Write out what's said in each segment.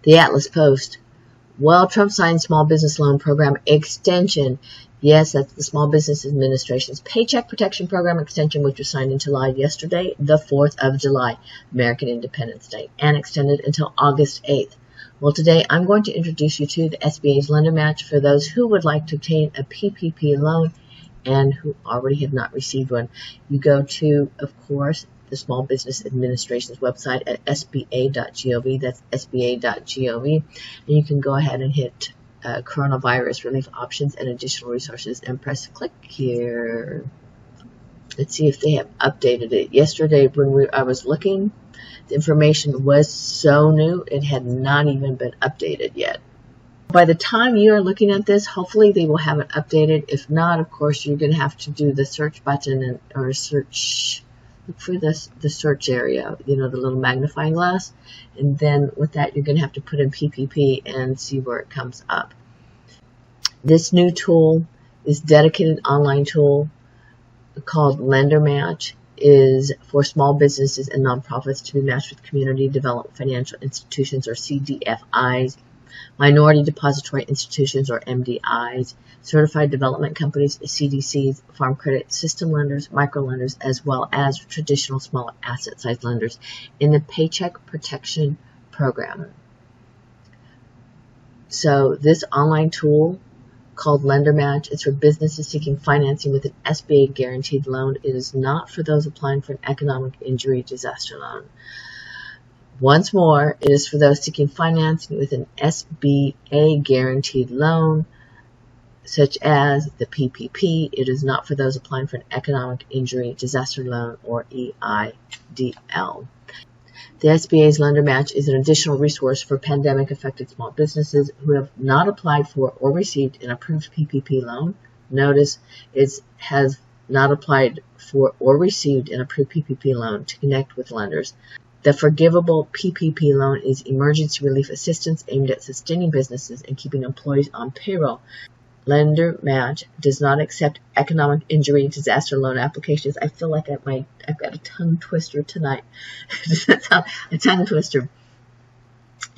The Atlas Post. Well, Trump signed small business loan program extension. Yes, that's the Small Business Administration's Paycheck Protection Program extension, which was signed into law yesterday, the 4th of July, American Independence Day, and extended until August 8th. Well, today I'm going to introduce you to the SBA's Lender Match for those who would like to obtain a PPP loan and who already have not received one. You go to, of course, the Small Business Administration's website at SBA.gov. That's SBA.gov. And you can go ahead and hit coronavirus relief options and additional resources and press click here. Let's see if they have updated it. Yesterday when I was looking, the information was so new it had not even been updated yet. By the time you are looking at this, hopefully they will have it updated. If not, of course, you're going to have to do the search button or search. Look for the search area, the little magnifying glass. And then with that, you're going to have to put in PPP and see where it comes up. This new tool, this dedicated online tool called Lender Match, is for small businesses and nonprofits to be matched with community development financial institutions, or CDFIs, minority depository institutions, or MDIs, certified development companies, CDCs, farm credit system lenders, micro lenders, as well as traditional small asset size lenders in the Paycheck Protection Program. So this online tool called Lender Match is for businesses seeking financing with an SBA guaranteed loan. It is not for those applying for an economic injury disaster loan. Once more, it is for those seeking financing with an SBA guaranteed loan, such as the PPP. It is not for those applying for an economic injury disaster loan, or EIDL. The SBA's Lender Match is an additional resource for pandemic-affected small businesses who have not applied for or received an approved PPP loan. Notice it has not applied for or received an approved PPP loan to connect with lenders. The forgivable PPP loan is emergency relief assistance aimed at sustaining businesses and keeping employees on payroll. Lender Match does not accept economic injury disaster loan applications. I feel like I've got a tongue twister tonight. A tongue twister.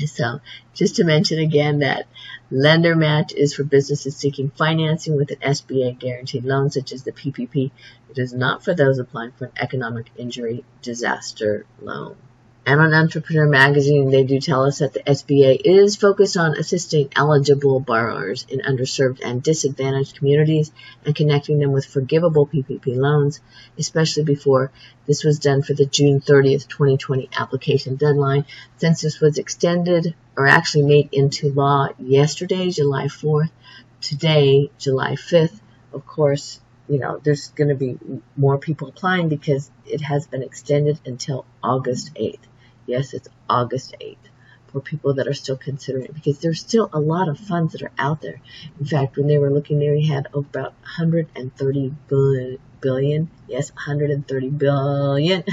So, just to mention again that Lender Match is for businesses seeking financing with an SBA guaranteed loan, such as the PPP. It is not for those applying for an economic injury disaster loan. And on Entrepreneur Magazine, they do tell us that the SBA is focused on assisting eligible borrowers in underserved and disadvantaged communities and connecting them with forgivable PPP loans, especially before this was done for the June 30th, 2020 application deadline. Since this was extended, or actually made into law yesterday, July 4th, today, July 5th, of course, there's going to be more people applying because it has been extended until August 8th. Yes, it's August 8th for people that are still considering it, because there's still a lot of funds that are out there. In fact, when they were looking, they had about 130 billion. Yes, 130 billion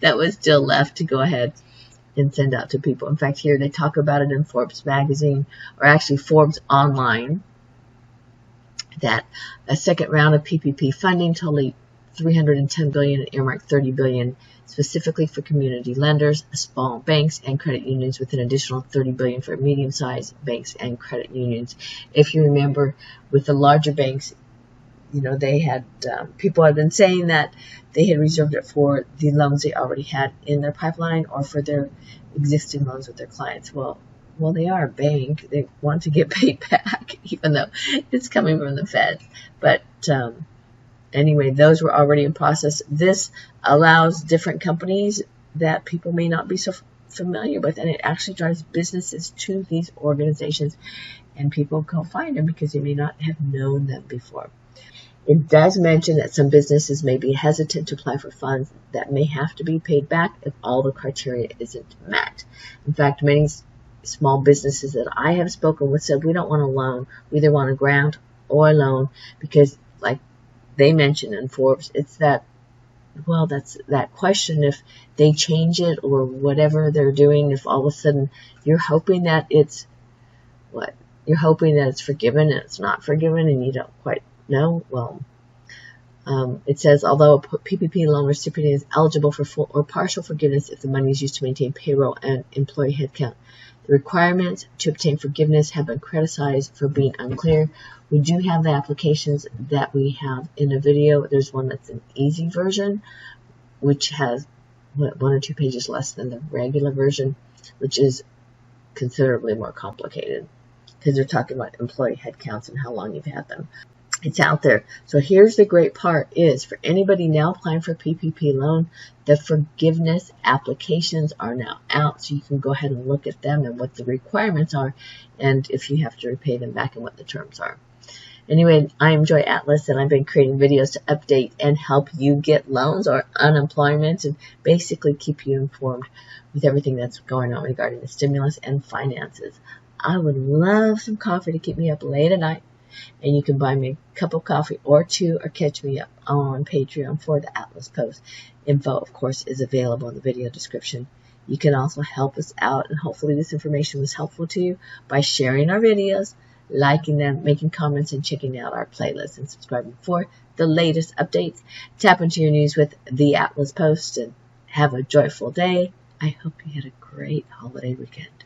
that was still left to go ahead and send out to people. In fact, here they talk about it in Forbes magazine, or actually Forbes online, that a second round of PPP funding totaling $310 billion and earmarked $30 billion specifically for community lenders, small banks, and credit unions, with an additional $30 billion for medium-sized banks and credit unions. If you remember, with the larger banks, they had people had been saying that they had reserved it for the loans they already had in their pipeline or for their existing loans with their clients. Well, they are a bank. They want to get paid back, even though it's coming from the Fed. But anyway, those were already in process. This allows different companies that people may not be so familiar with, and it actually drives businesses to these organizations, and people go find them because they may not have known them before. It does mention that some businesses may be hesitant to apply for funds that may have to be paid back if all the criteria isn't met. In fact, many small businesses that I have spoken with said, we don't want a loan. We either want a grant or a loan, because like they mentioned in Forbes, it's that's that question if they change it or whatever they're doing, if all of a sudden you're hoping that it's forgiven and it's not forgiven and you don't quite know. Well, it says, although a PPP loan recipient is eligible for full or partial forgiveness if the money is used to maintain payroll and employee headcount, The requirements to obtain forgiveness have been criticized for being unclear. We do have the applications that we have in a video. There's one that's an easy version, which has 1 or 2 pages less than the regular version, which is considerably more complicated because they're talking about employee headcounts and how long you've had them. It's out there. So here's the great part is for anybody now applying for a PPP loan, the forgiveness applications are now out. So you can go ahead and look at them and what the requirements are and if you have to repay them back and what the terms are. Anyway, I am Joy Atlas and I've been creating videos to update and help you get loans or unemployment and basically keep you informed with everything that's going on regarding the stimulus and finances. I would love some coffee to keep me up late at night. And you can buy me a cup of coffee or 2 or catch me up on Patreon for the Atlas Post. Info, of course, is available in the video description. You can also help us out, and hopefully this information was helpful to you by sharing our videos, liking them, making comments, and checking out our playlist and subscribing for the latest updates. Tap into your news with the Atlas Post and have a joyful day. I hope you had a great holiday weekend.